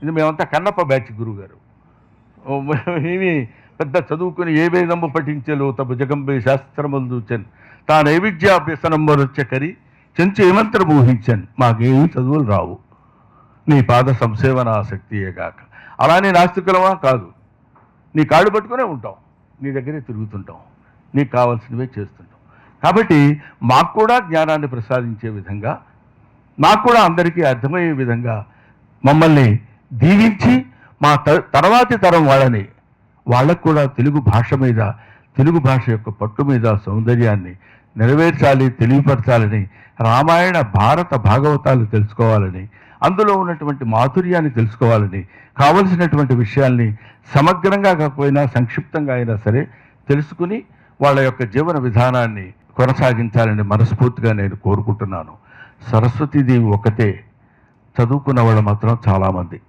ఇది మేమంతా కన్నప్ప బ్యాచ్ గురువుగారు. ఏమి పెద్ద చదువుకుని ఏ వేదము పఠించలో తమ జగంబే శాస్త్రములు దూచన్ తా నైవిద్యాభ్యసనంబరొచ్చకరి చెంచు ఏమంతరం ఊహించన్ మాకేమీ చదువులు రావు, నీ పాద సంసేవన ఆసక్తియేగాక. అలానే నాస్తికులమా కాదు, నీ కాళ్ళు పట్టుకునే ఉంటాం, నీ దగ్గరే తిరుగుతుంటాం, నీకు కావాల్సినవే చేస్తుంటాం. కాబట్టి మాకు కూడా జ్ఞానాన్ని ప్రసాదించే విధంగా, మాకు కూడా అందరికీ అర్థమయ్యే విధంగా మమ్మల్ని దీవించి మా తర్వాతి తరం వాళ్ళకు కూడా తెలుగు భాష మీద, తెలుగు భాష యొక్క పట్టు మీద సౌందర్యాన్ని నెరవేర్చాలి, తెలియపరచాలని, రామాయణ భారత భాగవతాలు తెలుసుకోవాలని, అందులో ఉన్నటువంటి మాధుర్యాన్ని తెలుసుకోవాలని, కావలసినటువంటి విషయాల్ని సమగ్రంగా కాకపోయినా సంక్షిప్తంగా అయినా సరే తెలుసుకుని వాళ్ళ యొక్క జీవన విధానాన్ని కొనసాగించాలని మనస్ఫూర్తిగా నేను కోరుకుంటున్నాను. సరస్వతీదేవి ఒకటే, చదువుకున్న వాళ్ళు మాత్రం చాలామంది.